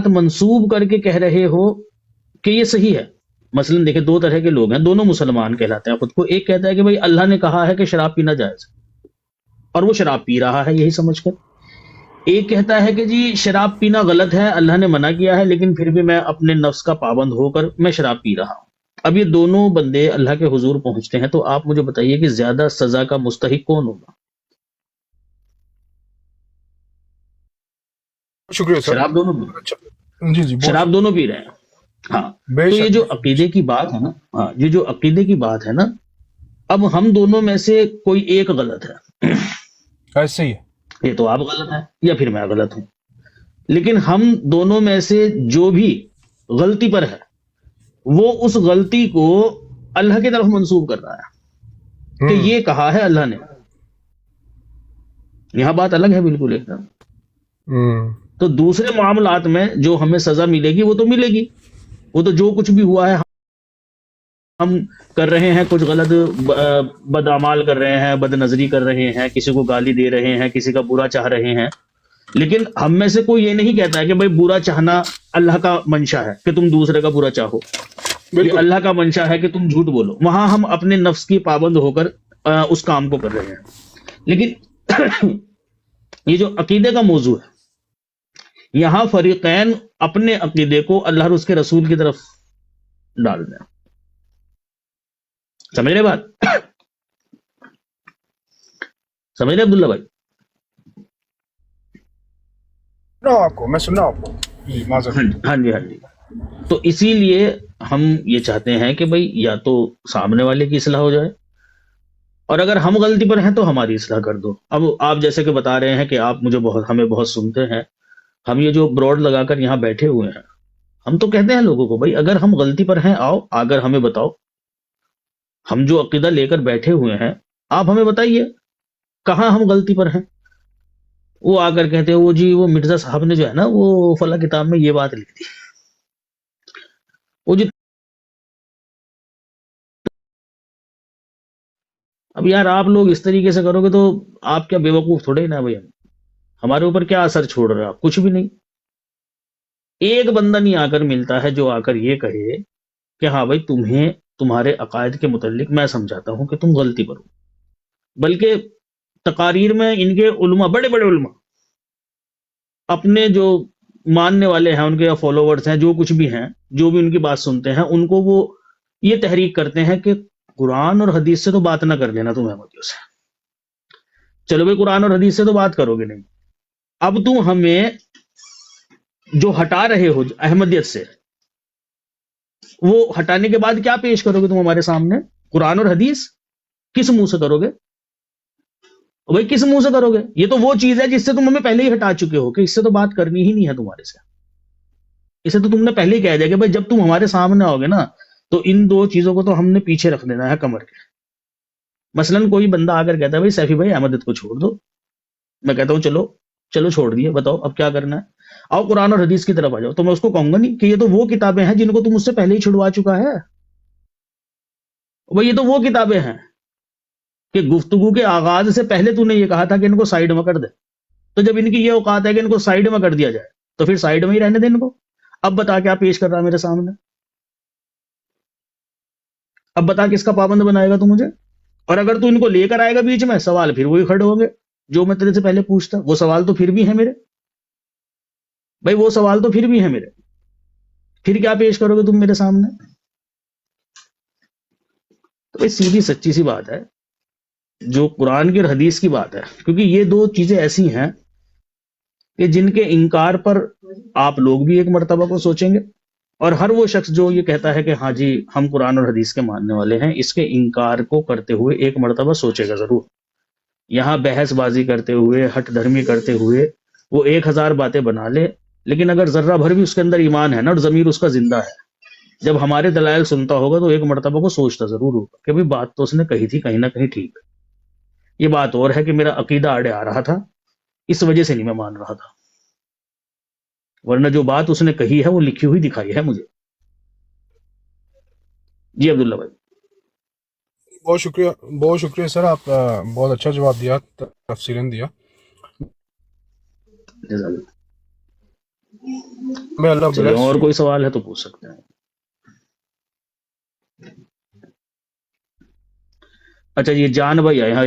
منسوب کر کے کہہ رہے ہو کہ یہ صحیح ہے. مثلا دیکھیں دو طرح کے لوگ ہیں، دونوں مسلمان کہلاتے ہیں خود کو. ایک کہتا ہے کہ بھائی اللہ نے کہا ہے کہ شراب پینا جائز ہے، اور وہ شراب پی رہا ہے یہی سمجھ کر. ایک کہتا ہے کہ جی شراب پینا غلط ہے، اللہ نے منع کیا ہے، لیکن پھر بھی میں اپنے نفس کا پابند ہو کر میں شراب پی رہا ہوں. اب یہ دونوں بندے اللہ کے حضور پہنچتے ہیں، تو آپ مجھے بتائیے کہ زیادہ سزا کا مستحق کون ہوگا؟ شکریہ سر. شراب دونوں پی اچھا جی جی بہت شراب دونوں پی رہے ہیں. ہاں، بے تو یہ شک جو بے شک بے عقیدے شک. کی بات ہے نا، ہاں یہ جو عقیدے کی بات ہے نا، اب ہم دونوں میں سے کوئی ایک غلط ہے، ایسے ہی ہے. یہ تو آپ غلط ہیں یا پھر میں غلط ہوں. لیکن ہم دونوں میں سے جو بھی غلطی پر ہے وہ اس غلطی کو اللہ کی طرف منسوب کر رہا ہے کہ ہوں یہ کہا ہے اللہ نے. یہاں بات الگ ہے بالکل ایک دم. ہوں تو دوسرے معاملات میں جو ہمیں سزا ملے گی وہ تو ملے گی، وہ تو جو کچھ بھی ہوا ہے ہم کر رہے ہیں، کچھ غلط بد اعمال کر رہے ہیں، بد نظری کر رہے ہیں، کسی کو گالی دے رہے ہیں، کسی کا برا چاہ رہے ہیں. لیکن ہم میں سے کوئی یہ نہیں کہتا ہے کہ بھائی برا چاہنا اللہ کا منشا ہے کہ تم دوسرے کا برا چاہو، یہ بالکل. اللہ کا منشا ہے کہ تم جھوٹ بولو. وہاں ہم اپنے نفس کی پابند ہو کر اس کام کو کر رہے ہیں. لیکن یہ جو عقیدے کا موضوع ہے، یہاں فریقین اپنے عقیدے کو اللہ اور اس کے رسول کی طرف ڈال دیں. سمجھ رہے بات؟ سمجھ رہے عبداللہ بھائی؟ سنا آپ کو، میں سنا آپ کو جی معذرت. ہاں جی ہاں جی. تو اسی لیے ہم یہ چاہتے ہیں کہ بھائی یا تو سامنے والے کی اصلاح ہو جائے، اور اگر ہم غلطی پر ہیں تو ہماری اصلاح کر دو. اب آپ جیسے کہ بتا رہے ہیں کہ آپ ہمیں بہت سنتے ہیں، ہم یہ جو براڈ لگا کر یہاں بیٹھے ہوئے ہیں، ہم تو کہتے ہیں لوگوں کو بھائی اگر ہم غلطی پر ہیں آؤ آ کر ہمیں بتاؤ. ہم جو عقیدہ لے کر بیٹھے ہوئے ہیں آپ ہمیں بتائیے کہاں ہم غلطی پر ہیں. وہ آ کر کہتے ہیں وہ جی وہ مرزا صاحب نے جو ہے نا وہ فلاں کتاب میں یہ بات لکھ دی. وہ جو اب یار آپ لوگ اس طریقے سے کرو گے تو آپ کیا بیوقوف تھوڑے ہی نا بھائی، ہمارے اوپر کیا اثر چھوڑ رہے ہیں آپ؟ کچھ بھی نہیں. ایک بندہ نہیں آ کر ملتا ہے جو آ کر یہ کہے کہ ہاں بھائی تمہیں تمہارے عقائد کے متعلق میں سمجھاتا ہوں کہ تم غلطی پر ہو. بلکہ تقاریر میں ان کے علماء، بڑے بڑے علماء، اپنے جو ماننے والے ہیں ان کے فالوورز ہیں جو کچھ بھی ہیں، جو بھی ان کی بات سنتے ہیں، ان کو وہ یہ تحریک کرتے ہیں کہ قرآن اور حدیث سے تو بات نہ کر لینا تم احمدیوں سے. چلو بھائی قرآن اور حدیث سے تو بات کرو گے نہیں، اب تم ہمیں جو ہٹا رہے ہو احمدیت سے، وہ ہٹانے کے بعد کیا پیش کرو گے تم ہمارے سامنے؟ قرآن اور حدیث. کس منہ سے کرو گے بھائی؟ کس منہ سے کرو گے؟ یہ تو وہ چیز ہے جس سے تم ہمیں پہلے ہی ہٹا چکے ہو کہ اس سے تو بات کرنی ہی نہیں ہے تمہارے سے. اسے تو تم نے پہلے ہی کہہ دیا کہ بھائی جب تم ہمارے سامنے آؤ گے نا تو ان دو چیزوں کو تو ہم نے پیچھے رکھ دینا ہے کمر کے. مثلا کوئی بندہ آ کر کہتا ہے بھائی سیفی بھائی احمدیت کو چھوڑ دو، میں کہتا ہوں چلو چلو چھوڑ دیے، بتاؤ اب کیا کرنا ہے؟ آؤ قرآن اور حدیث کی طرف آ جاؤ. تو میں اس کو کہوں گا نہیں کہ یہ تو وہ کتابیں ہیں جن کو تم مجھ سے پہلے ہی چھڑوا چکا ہے. بھائی یہ تو وہ کتابیں ہیں کہ گفتگو کے آغاز سے پہلے تو نے یہ کہا تھا کہ ان کو سائیڈ میں کر دے. تو جب ان کی یہ اوقات ہے کہ ان کو سائیڈ میں کر دیا جائے تو پھر سائیڈ میں ہی رہنے دیں ان کو. اب بتا کیا پیش کر رہا ہے میرے سامنے؟ اب بتا کس کا پابند بنائے گا تو مجھے؟ اور اگر تو ان کو لے کر آئے گا بیچ میں، سوال پھر وہی کھڑے ہوں گے جو میں تیرے سے پہلے پوچھتا. وہ سوال تو پھر بھی ہیں میرے بھائی، وہ سوال تو پھر بھی ہیں میرے. پھر کیا پیش کرو گے تم میرے سامنے؟ تو بھائی سیدھی سچی سی بات ہے جو قرآن کی اور حدیث کی بات ہے، کیونکہ یہ دو چیزیں ایسی ہیں کہ جن کے انکار پر آپ لوگ بھی ایک مرتبہ کو سوچیں گے، اور ہر وہ شخص جو یہ کہتا ہے کہ ہاں جی ہم قرآن اور حدیث کے ماننے والے ہیں، اس کے انکار کو کرتے ہوئے ایک مرتبہ سوچے گا ضرور. یہاں بحث بازی کرتے ہوئے، ہٹ دھرمی کرتے ہوئے وہ 1000 باتیں بنا لے، لیکن اگر ذرہ بھر بھی اس کے اندر ایمان ہے نا اور ضمیر اس کا زندہ ہے، جب ہمارے دلائل سنتا ہوگا تو ایک مرتبہ کو سوچتا ضرور ہوگا کہ بھئی بات تو اس نے کہی تھی کہیں نہ کہیں ٹھیک ہے. یہ بات اور ہے کہ میرا عقیدہ آڑے آ رہا تھا، اس وجہ سے نہیں میں مان رہا تھا، ورنہ جو بات اس نے کہی ہے وہ لکھی ہوئی دکھائی ہے مجھے. جی عبداللہ بھائی. بہت شکریہ سر، آپ بہت اچھا جواب دیا، تفصیلاً دیا. جزاک اللہ. May Allah چلیے bless اور you. کوئی سوال ہے تو پوچھ سکتے ہیں. اچھا یہ جان بھائی آئے ہیں